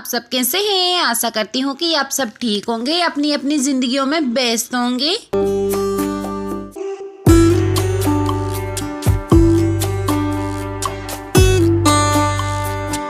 आप सब कैसे हैं। आशा करती हूँ कि आप सब ठीक होंगे, अपनी अपनी जिंदगियों में व्यस्त होंगे।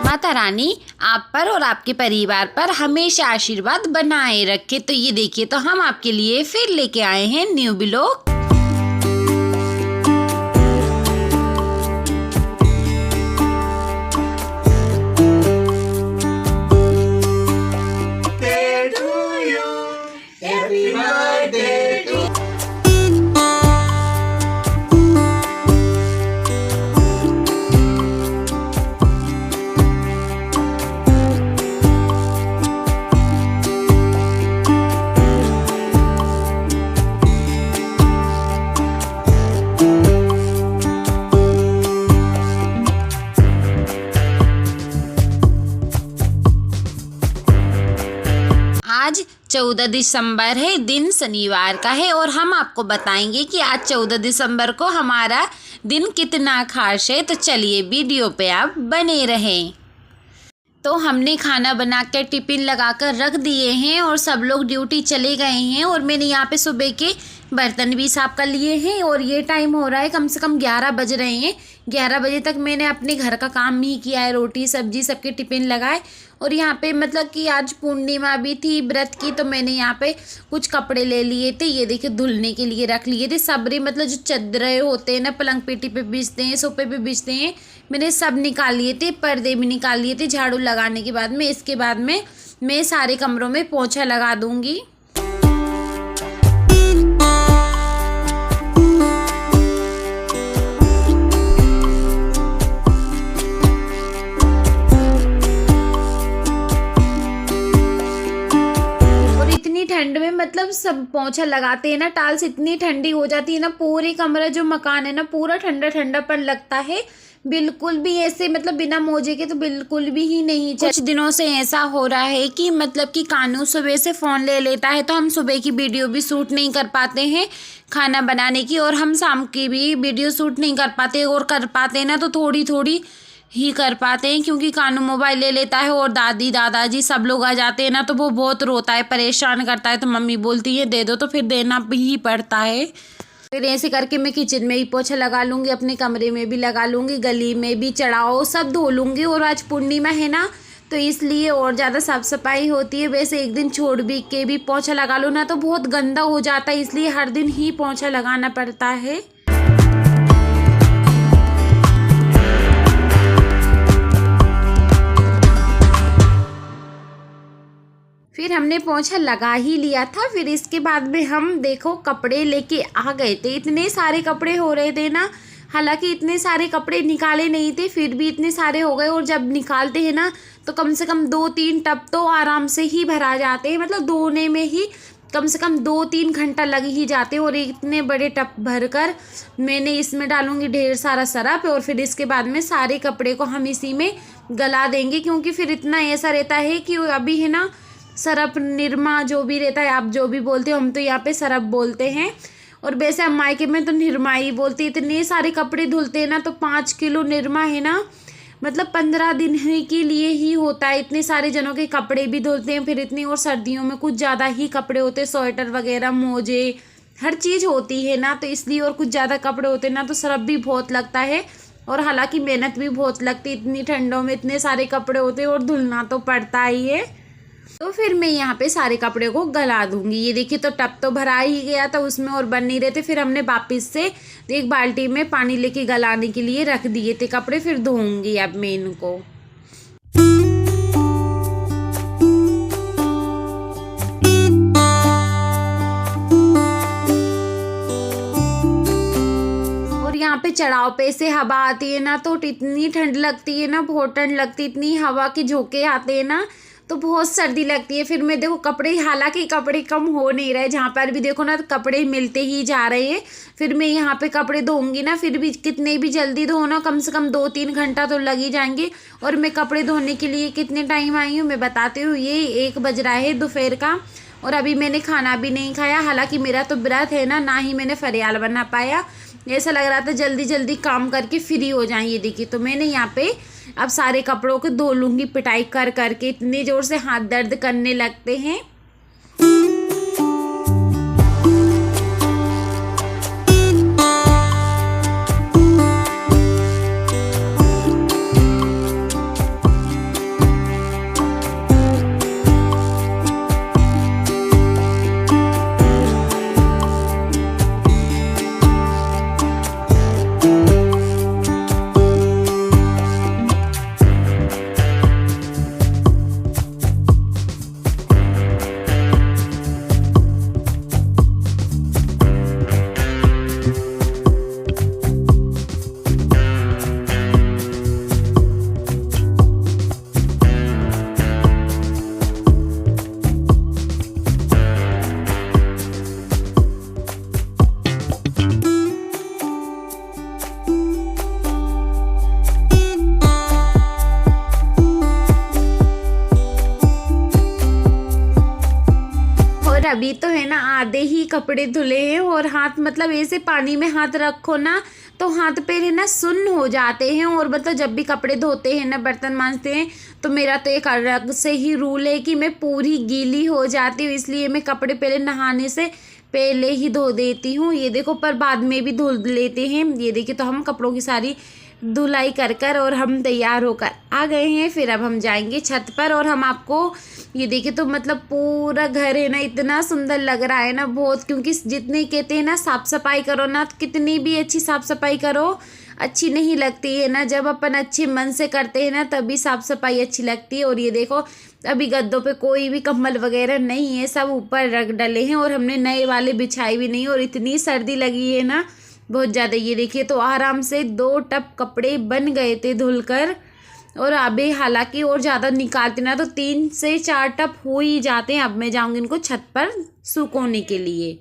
माता रानी आप पर और आपके परिवार पर हमेशा आशीर्वाद बनाए रखे। तो ये देखिए, तो हम आपके लिए फिर लेके आए हैं न्यू ब्लॉग। आज 14 दिसंबर है, दिन शनिवार का है और हम आपको बताएंगे कि आज 14 दिसंबर को हमारा दिन कितना खास है। तो चलिए वीडियो पे आप बने रहें। तो हमने खाना बना कर टिफ़िन लगा कर रख दिए हैं और सब लोग ड्यूटी चले गए हैं और मैंने यहाँ पे सुबह के बर्तन भी साफ कर लिए हैं और ये टाइम हो रहा है, कम से कम 11 बज रहे हैं। 11 बजे तक मैंने अपने घर का काम ही किया है, रोटी सब्जी सबके टिफ़िन लगाए। और यहाँ पे मतलब कि आज पूर्णिमा भी थी व्रत की, तो मैंने यहाँ पे कुछ कपड़े ले लिए थे, ये देखिए धुलने के लिए रख लिए थे। सबरे मतलब जो चादरें होते हैं ना, पलंग पेटी पे बिछते हैं, सोफे पे बिछते हैं, मैंने सब निकाल लिए थे, पर्दे भी निकाल लिए थे झाड़ू लगाने के बाद में। इसके बाद में मैं सारे कमरों में पोछा लगा दूँगी। ठंड में मतलब सब पोछा लगाते हैं ना, टाइल्स इतनी ठंडी हो जाती है ना, पूरी कमरा जो मकान है ना पूरा ठंडा ठंडा पर लगता है। बिल्कुल भी ऐसे मतलब बिना मोजे के तो बिल्कुल भी ही नहीं। कुछ दिनों से ऐसा हो रहा है कि मतलब कि कानू सुबह से फ़ोन ले लेता है, तो हम सुबह की वीडियो भी शूट नहीं कर पाते हैं खाना बनाने की, और हम शाम की भी वीडियो शूट नहीं कर पाते, और कर पाते ना तो थोड़ी थोड़ी ही कर पाते हैं क्योंकि कानू मोबाइल ले लेता है और दादी दादाजी सब लोग आ जाते हैं ना, तो वो बहुत रोता है, परेशान करता है। तो मम्मी बोलती है दे दो, तो फिर देना ही पड़ता है। फिर ऐसे करके मैं किचन में ही पोछा लगा लूँगी, अपने कमरे में भी लगा लूँगी, गली में भी चढ़ाओ सब धो लूँगी। और आज पूर्णिमा है ना, तो इसलिए और ज़्यादा साफ़ सफाई होती है। वैसे एक दिन छोड़ भी के भी पोछा लगा लो ना तो बहुत गंदा हो जाता है, इसलिए हर दिन ही पोछा लगाना पड़ता है। फिर हमने पोछा लगा ही लिया था। फिर इसके बाद में हम देखो कपड़े लेके आ गए थे। इतने सारे कपड़े हो रहे थे ना, हालांकि इतने सारे कपड़े निकाले नहीं थे, फिर भी इतने सारे हो गए। और जब निकालते हैं ना तो कम से कम 2-3 टब तो आराम से ही भरा जाते हैं, मतलब धोने में ही कम से कम 2-3 घंटा लग ही जाते हैं। और इतने बड़े टब भरकर मैंने इसमें डालूंगी ढेर सारा सरफ, और फिर इसके बाद में सारे कपड़े को हम इसी में गला देंगे, क्योंकि फिर इतना ऐसा रहता है कि अभी है ना सरफ निरमा जो भी रहता है, आप जो भी बोलते हो, हम तो यहाँ पे सरफ बोलते हैं। और वैसे हम मायके में तो निरमा ही बोलते हैं। इतने सारे कपड़े धुलते हैं ना, तो 5 किलो निरमा है ना, मतलब 15 दिन ही के लिए ही होता है। इतने सारे जनों के कपड़े भी धुलते हैं फिर इतनी, और सर्दियों में कुछ ज़्यादा ही कपड़े होते हैं, स्वेटर वगैरह मोजे हर चीज़ होती है ना, तो इसलिए और कुछ ज़्यादा कपड़े होते हैं ना, तो सरफ भी बहुत लगता है। और हालांकि मेहनत भी बहुत लगती है, इतनी ठंडों में इतने सारे कपड़े होते हैं और धुलना तो पड़ता ही है। तो फिर मैं यहाँ पे सारे कपड़े को गला दूंगी। ये देखिए, तो टब तो भरा ही गया था, उसमें और बन नहीं रहे थे। फिर हमने वापस से एक बाल्टी में पानी लेके गलाने के लिए रख दिए थे कपड़े। फिर धोऊंगी अब मैं इनको। और यहाँ पे चढ़ाव पे से हवा आती है ना, तो इतनी ठंड लगती है ना, बहुत ठंड लगती है, इतनी हवा के झोंके आते हैं ना, तो बहुत सर्दी लगती है। फिर मैं देखो कपड़े, हालांकि कपड़े कम हो नहीं रहे, जहाँ पर भी देखो ना तो कपड़े मिलते ही जा रहे हैं। फिर मैं यहाँ पे कपड़े धोऊंगी ना, फिर भी कितने भी जल्दी धो ना, कम से कम 2-3 घंटा तो लग ही जाएंगे। और मैं कपड़े धोने के लिए कितने टाइम आई हूँ मैं बताती हूँ। ये 1 बज रहा है दोपहर का, और अभी मैंने खाना भी नहीं खाया। हालांकि मेरा तो व्रत है ना ही मैंने फरियाल बना पाया। ऐसा लग रहा था जल्दी जल्दी काम करके फ्री हो जाए। ये देखिए, तो मैंने यहाँ पे अब सारे कपड़ों को धो लूँगी पिटाई कर करके, इतनी ज़ोर से हाथ दर्द करने लगते हैं। अभी तो है ना आधे ही कपड़े धुले हैं और हाथ मतलब ऐसे पानी में हाथ रखो ना तो हाथ पैर है ना सुन्न हो जाते हैं। और मतलब जब भी कपड़े धोते हैं ना बर्तन मांजते हैं तो मेरा तो एक अलग से ही रूल है कि मैं पूरी गीली हो जाती हूँ, इसलिए मैं कपड़े पहले नहाने से पहले ही धो देती हूँ। ये देखो पर बाद में भी धुल लेते हैं। ये देखिए तो हम कपड़ों की सारी धुलाई कर कर और हम तैयार होकर आ गए हैं। फिर अब हम जाएंगे छत पर और हम आपको ये देखिए तो मतलब पूरा घर है ना इतना सुंदर लग रहा है ना बहुत, क्योंकि जितने कहते हैं ना साफ़ सफाई करो ना तो कितनी भी अच्छी साफ़ सफाई करो अच्छी नहीं लगती है ना, जब अपन अच्छे मन से करते हैं ना तभी साफ़ सफाई अच्छी लगती है। और ये देखो अभी गद्दों पे कोई भी कंबल वगैरह नहीं है, सब ऊपर रख डले हैं और हमने नए वाले बिछाए भी नहीं। और इतनी सर्दी लगी है ना बहुत ज़्यादा। ये देखिए तो आराम से 2 टप कपड़े बन गए थे धुलकर, और अभी हालांकि और ज़्यादा निकालते ना तो 3 से 4 टप हो ही जाते हैं। अब मैं जाऊँगी इनको छत पर सुखाने के लिए।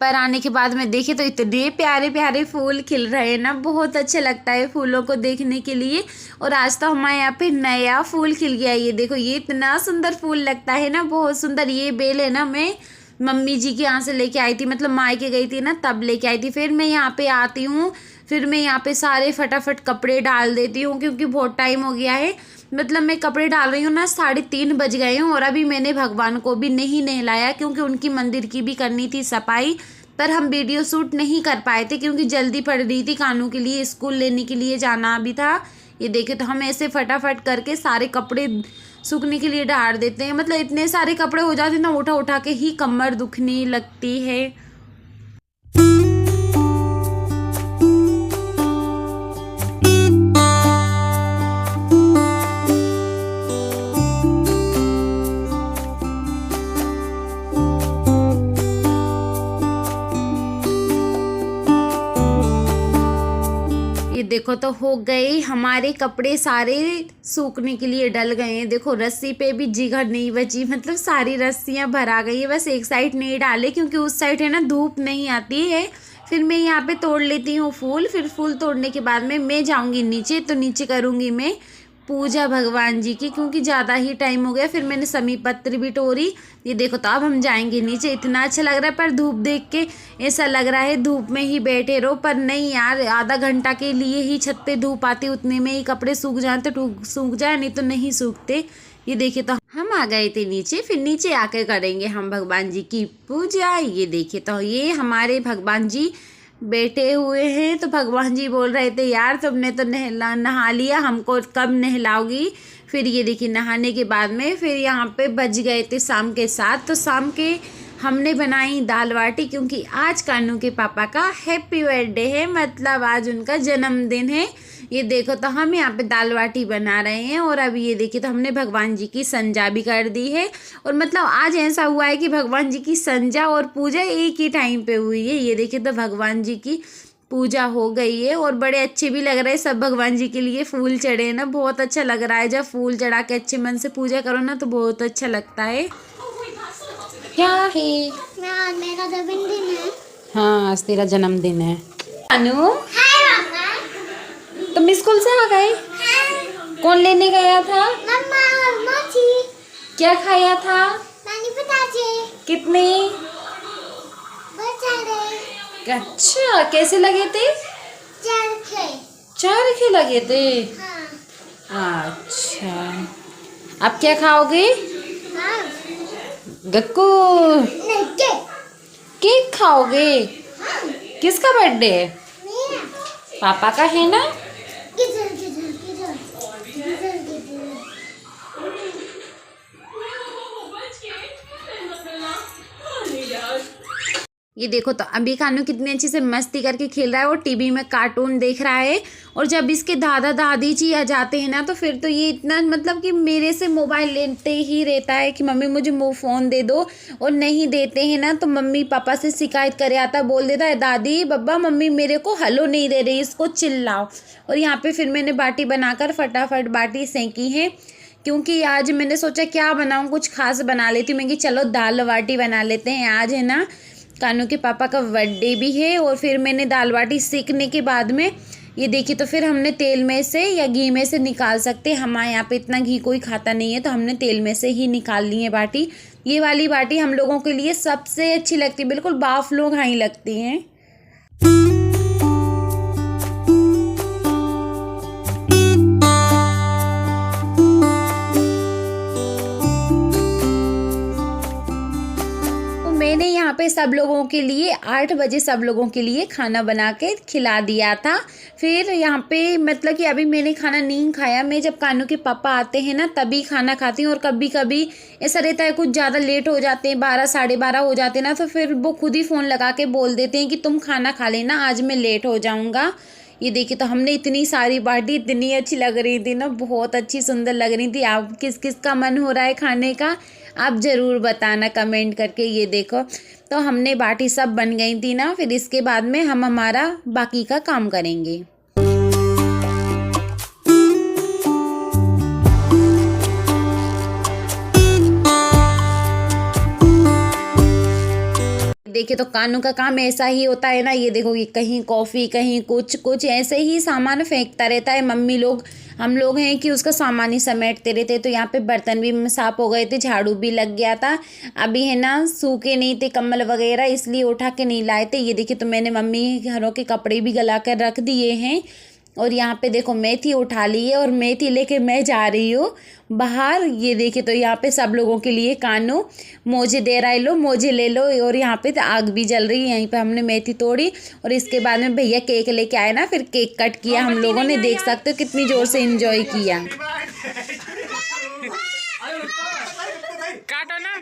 पर आने के बाद में देखे तो इतने प्यारे प्यारे फूल खिल रहे हैं ना, बहुत अच्छा लगता है फूलों को देखने के लिए। और आज तो हमारे यहाँ पे नया फूल खिल गया। ये देखो ये इतना सुंदर फूल लगता है ना, बहुत सुंदर। ये बेल है ना मैं मम्मी जी के यहाँ से लेके आई थी, मतलब मायके गई थी ना तब लेके आई थी। फिर मैं यहाँ पे आती हूँ, फिर मैं यहाँ पे सारे फटाफट कपड़े डाल देती हूँ क्योंकि बहुत टाइम हो गया है। मतलब मैं कपड़े डाल रही हूँ ना 3:30 बज गए हैं और अभी मैंने भगवान को भी नहीं नहलाया क्योंकि उनकी मंदिर की भी करनी थी सफाई। पर हम वीडियो शूट नहीं कर पाए थे क्योंकि जल्दी पड़ रही थी, कानू के लिए स्कूल लेने के लिए जाना भी था। ये देखे तो हम ऐसे फटाफट करके सारे कपड़े सूखने के लिए डाल देते हैं। मतलब इतने सारे कपड़े हो जाते हैं ना, उठा उठा के ही कमर दुखने लगती है। ये देखो तो हो गए हमारे कपड़े सारे सूखने के लिए डल गए हैं। देखो रस्सी पे भी जिगर नहीं बची, मतलब सारी रस्सियाँ भरा गई है। बस एक साइड नहीं डाले क्योंकि उस साइड है ना धूप नहीं आती है। फिर मैं यहाँ पे तोड़ लेती हूँ फूल। फिर फूल तोड़ने के बाद में मैं जाऊँगी नीचे, तो नीचे करूँगी मैं पूजा भगवान जी की क्योंकि ज़्यादा ही टाइम हो गया। फिर मैंने समी पत्र भी तोड़ी। ये देखो तो अब हम जाएंगे नीचे। इतना अच्छा लग रहा है पर धूप देख के ऐसा लग रहा है धूप में ही बैठे रहो, पर नहीं यार, आधा घंटा के लिए ही छत पे धूप आती, उतने में ही कपड़े सूख जाए तो सूख जाए, नहीं तो नहीं सूखते। ये देखिए तो हम आ गए थे नीचे। फिर नीचे आकर करेंगे हम भगवान जी की पूजा। ये देखिए तो ये हमारे भगवान जी बैठे हुए हैं। तो भगवान जी बोल रहे थे यार तुमने तो नहा लिया, हमको कब नहलाओगी। फिर ये देखिए नहाने के बाद में फिर यहाँ पे बज गए थे शाम के 7। तो शाम के हमने बनाई दाल बाटी क्योंकि आज कानू के पापा का हैप्पी बर्थडे है, मतलब आज उनका जन्मदिन है। ये देखो तो हम यहाँ पे दाल बाटी बना रहे हैं। और अभी ये देखिए तो हमने भगवान जी की संजा भी कर दी है। और मतलब आज ऐसा हुआ है कि भगवान जी की संजा और पूजा एक ही टाइम पे हुई है। ये देखिए तो भगवान जी की पूजा हो गई है और बड़े अच्छे भी लग रहे हैं सब। भगवान जी के लिए फूल चढ़े ना, बहुत अच्छा लग रहा है। जब फूल चढ़ा के अच्छे मन से पूजा करो ना तो बहुत अच्छा लगता है। क्या है? आज मेरा जन्मदिन है। हाँ आज तेरा जन्मदिन है। अनु तुम स्कूल से आ गए? कौन लेने गया था? मम्मा और मोची। क्या खाया था? नानी पिताजी। कितने? बहुत सारे। अच्छा, कैसे लगे थे? चरखे। चरखे लगे थे। हाँ। अच्छा, अब क्या खाओगे? हाँ। गक्कू, नहीं केक। केक खाओगे? हाँ। किसका बर्थडे है? मेरा। पापा का है ना? किधर किधर किधर किधर किधर। ये देखो तो अभी कानू कितनी अच्छी से मस्ती करके खेल रहा है और टीवी में कार्टून देख रहा है। और जब इसके दादा दादी जी आ जाते हैं ना तो फिर तो ये इतना मतलब कि मेरे से मोबाइल लेते ही रहता है कि मम्मी मुझे फ़ोन दे दो। और नहीं देते हैं ना तो मम्मी पापा से शिकायत करे आता, बोल देता है दादी बब्बा मम्मी मेरे को हलो नहीं दे रही, इसको चिल्लाओ। और यहाँ पे फिर मैंने बाटी बनाकर फटाफट बाटी सेंकी है, क्योंकि आज मैंने सोचा क्या बनाऊँ, कुछ खास बना लेती हूँ। मैं कि चलो दाल बाटी बना लेते हैं। आज है ना कानू के पापा का बर्थडे भी है। और फिर मैंने दाल बाटी सेकने के बाद में ये देखी तो फिर हमने तेल में से या घी में से निकाल सकते हैं। हमारे यहाँ पे इतना घी कोई खाता नहीं है तो हमने तेल में से ही निकाल ली है बाटी। ये वाली बाटी हम लोगों के लिए सबसे अच्छी लगती है, बिल्कुल बाफ लोग हाँ ही लगती हैं। मैंने यहाँ पे सब लोगों के लिए 8 बजे सब लोगों के लिए खाना बना के खिला दिया था। फिर यहाँ पे मतलब कि अभी मैंने खाना नहीं खाया। मैं जब कानू के पापा आते हैं ना तभी खाना खाती हूँ। और कभी कभी ऐसा रहता है कुछ ज़्यादा लेट हो जाते हैं, 12 साढ़े 12 हो जाते हैं ना, तो फिर वो खुद ही फ़ोन लगा के बोल देते हैं कि तुम खाना खा लेना, आज मैं लेट हो जाऊँगा। ये देखिए तो हमने इतनी सारी बाटी, इतनी अच्छी लग रही थी ना, बहुत अच्छी सुंदर लग रही थी। आप किस किस का मन हो रहा है खाने का आप ज़रूर बताना कमेंट करके। ये देखो तो हमने बाटी सब बन गई थी ना, फिर इसके बाद में हम हमारा बाकी का काम करेंगे। देखिए तो कानू का काम ऐसा ही होता है ना। ये देखो ये कहीं कॉफ़ी कहीं कुछ ऐसे ही सामान फेंकता रहता है। मम्मी लोग हम लोग हैं कि उसका सामान ही समेटते रहते। तो यहाँ पे बर्तन भी साफ़ हो गए थे, झाड़ू भी लग गया था। अभी है ना सूखे नहीं थे कम्बल वगैरह, इसलिए उठा के नहीं लाए थे। ये देखिए तो मैंने मम्मी घरों के कपड़े भी गला कर रख दिए हैं। और यहाँ पे देखो मेथी उठा ली है और मेथी लेके मैं जा रही हूँ बाहर। ये देखिए तो यहाँ पे सब लोगों के लिए कानू मोजे दे रहा है, लो मोजे ले लो। और यहाँ पे तो आग भी जल रही है। यहीं पे हमने मेथी तोड़ी और इसके बाद में भैया केक लेके आए ना, फिर केक कट किया हम लोगों ने। देख सकते हो कितनी जोर से एंजॉय किया। काटो ना,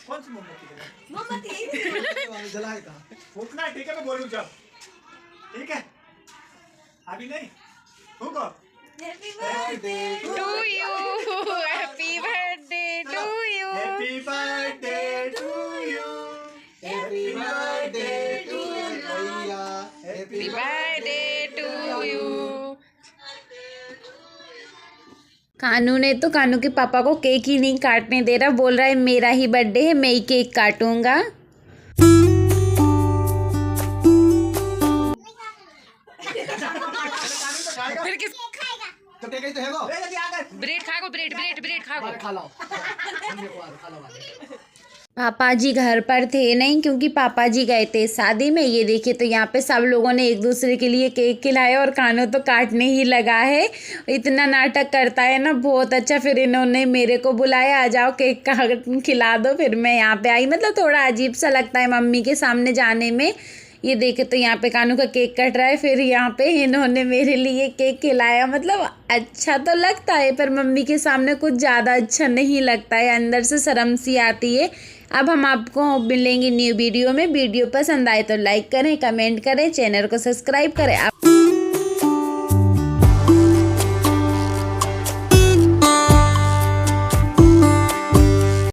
कौन सी मोमबत्ती जलाएगा? फूकना है, ठीक है, मैं बोलूं जब, ठीक है, अभी नहीं फूको। Happy birthday to you, happy birthday to you, happy birthday to you, happy birthday to भैया, happy birthday to you. Kanu ने तो कानू के पापा को केक ही नहीं काटने दे रहा, बोल रहा है मेरा ही बर्थडे है, मैं ही केक काटूंगा। फिर किस तो टेके तो है वो ब्रेड खाओ, ब्रेड ब्रेड ब्रेड खाओ, खा लो खा लो। पापा जी घर पर थे नहीं, क्योंकि पापा जी गए थे शादी में। ये देखिए तो यहाँ पे सब लोगों ने एक दूसरे के लिए केक खिलाया और कानू तो काटने ही लगा है। इतना नाटक करता है ना, बहुत अच्छा। फिर इन्होंने मेरे को बुलाया, आ जाओ केक का खिला दो। फिर मैं यहाँ पे आई, मतलब थोड़ा अजीब सा लगता है मम्मी के सामने जाने में। ये देखे तो यहाँ पे कानू का केक कट रहा है, फिर यहाँ पे इन्होंने मेरे लिए केक खिलाया। मतलब अच्छा तो लगता है पर मम्मी के सामने कुछ ज़्यादा अच्छा नहीं लगता है, अंदर से शर्म सी आती है। अब हम आपको मिलेंगे न्यू वीडियो में। वीडियो पसंद आए तो लाइक करें, कमेंट करें, चैनल को सब्सक्राइब करें। आप